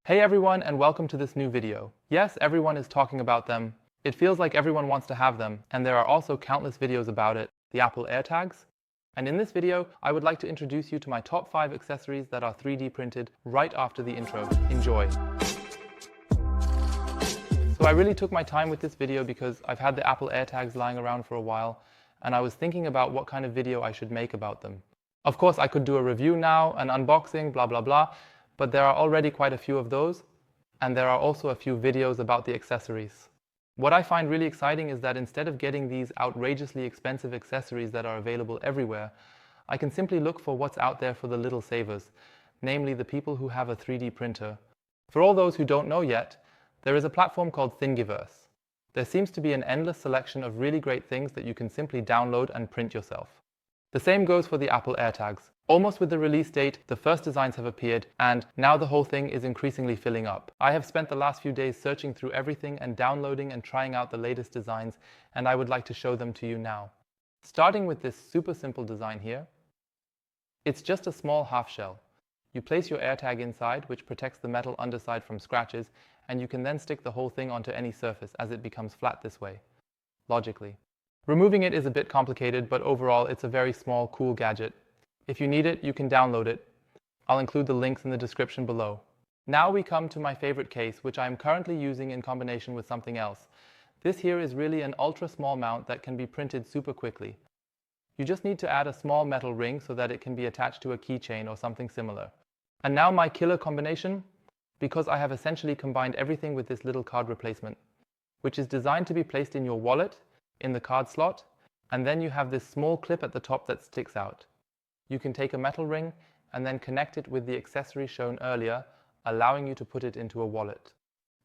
Hey everyone, and welcome to this new video. Yes, everyone is talking about them. It feels like everyone wants to have them, and there are also countless videos about it, the Apple AirTags. And in this video, I would like to introduce you to my top 5 accessories that are 3D printed right after the intro. Enjoy! So I really took my time with this video because I've had the Apple AirTags lying around for a while, and I was thinking about what kind of video I should make about them. Of course, I could do a review now, an unboxing, blah blah blah, but there are already quite a few of those, and there are also a few videos about the accessories. What I find really exciting is that instead of getting these outrageously expensive accessories that are available everywhere, I can simply look for what's out there for the little savers, namely the people who have a 3D printer. For all those who don't know yet, there is a platform called Thingiverse. There seems to be an endless selection of really great things that you can simply download and print yourself. The same goes for the Apple AirTags. Almost with the release date, the first designs have appeared, and now the whole thing is increasingly filling up. I have spent the last few days searching through everything and downloading and trying out the latest designs, and I would like to show them to you now. Starting with this super simple design here. It's just a small half shell. You place your AirTag inside, which protects the metal underside from scratches, and you can then stick the whole thing onto any surface as it becomes flat this way, logically. Removing it is a bit complicated, but overall it's a very small, cool gadget. If you need it, you can download it. I'll include the links in the description below. Now we come to my favorite case, which I am currently using in combination with something else. This here is really an ultra small mount that can be printed super quickly. You just need to add a small metal ring so that it can be attached to a keychain or something similar. And now my killer combination, because I have essentially combined everything with this little card replacement, which is designed to be placed in your wallet, in the card slot, and then you have this small clip at the top that sticks out. You can take a metal ring and then connect it with the accessory shown earlier, allowing you to put it into a wallet.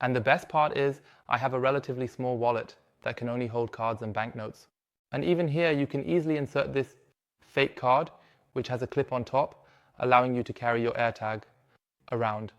And the best part is, I have a relatively small wallet that can only hold cards and banknotes. And even here you can easily insert this fake card, which has a clip on top, allowing you to carry your AirTag around.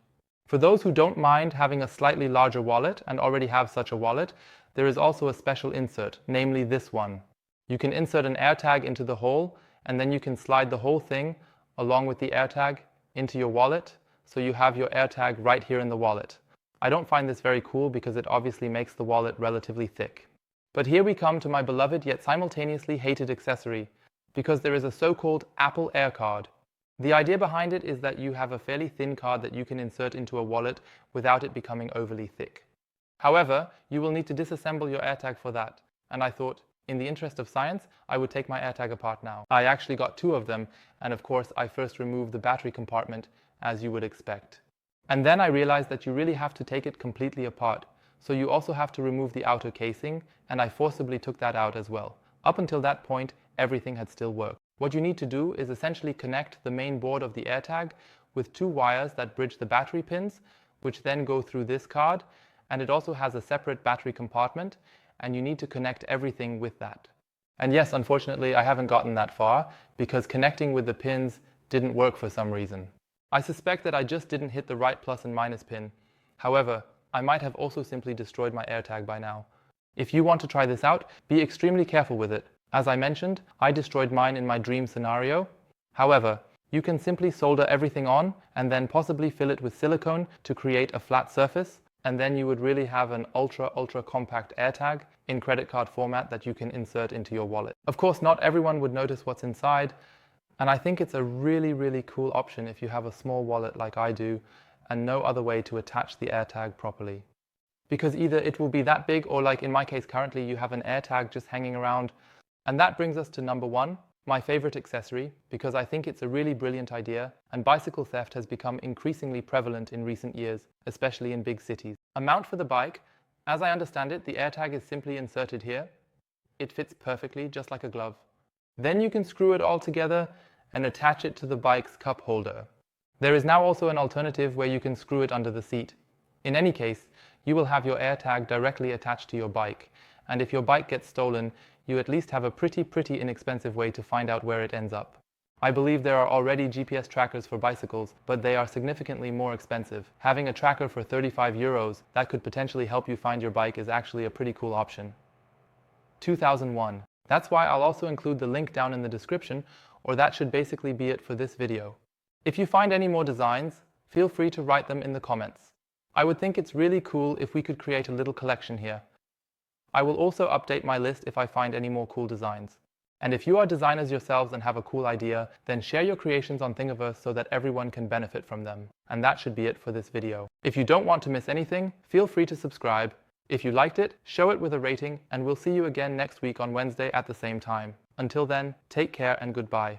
For those who don't mind having a slightly larger wallet and already have such a wallet, there is also a special insert, namely this one. You can insert an AirTag into the hole, and then you can slide the whole thing along with the AirTag into your wallet, so you have your AirTag right here in the wallet. I don't find this very cool because it obviously makes the wallet relatively thick. But here we come to my beloved yet simultaneously hated accessory, because there is a so-called Apple AirCard. The idea behind it is that you have a fairly thin card that you can insert into a wallet without it becoming overly thick. However, you will need to disassemble your AirTag for that, and I thought, in the interest of science, I would take my AirTag apart now. I actually got 2 of them, and of course I first removed the battery compartment, as you would expect. And then I realized that you really have to take it completely apart, so you also have to remove the outer casing, and I forcibly took that out as well. Up until that point, everything had still worked. What you need to do is essentially connect the main board of the AirTag with 2 wires that bridge the battery pins, which then go through this card, and it also has a separate battery compartment, and you need to connect everything with that. And yes, unfortunately, I haven't gotten that far because connecting with the pins didn't work for some reason. I suspect that I just didn't hit the right plus and minus pin. However, I might have also simply destroyed my AirTag by now. If you want to try this out, be extremely careful with it. As I mentioned, I destroyed mine in my dream scenario. However, you can simply solder everything on and then possibly fill it with silicone to create a flat surface, and then you would really have an ultra compact AirTag in credit card format that you can insert into your wallet. Of course, not everyone would notice what's inside, and I think it's a really cool option if you have a small wallet like I do and no other way to attach the AirTag properly. Because either it will be that big, or like in my case currently, you have an AirTag just hanging around. And that brings us to number 1, my favorite accessory, because I think it's a really brilliant idea, and bicycle theft has become increasingly prevalent in recent years, especially in big cities. A mount for the bike. As I understand it, the AirTag is simply inserted here. It fits perfectly, just like a glove. Then you can screw it all together and attach it to the bike's cup holder. There is now also an alternative where you can screw it under the seat. In any case, you will have your AirTag directly attached to your bike, and if your bike gets stolen, you at least have a pretty inexpensive way to find out where it ends up. I believe there are already GPS trackers for bicycles, but they are significantly more expensive. Having a tracker for €35 that could potentially help you find your bike is actually a pretty cool option. 2001. That's why I'll also include the link down in the description, or that should basically be it for this video. If you find any more designs, feel free to write them in the comments. I would think it's really cool if we could create a little collection here. I will also update my list if I find any more cool designs. And if you are designers yourselves and have a cool idea, then share your creations on Thingiverse so that everyone can benefit from them. And that should be it for this video. If you don't want to miss anything, feel free to subscribe. If you liked it, show it with a rating, and we'll see you again next week on Wednesday at the same time. Until then, take care and goodbye.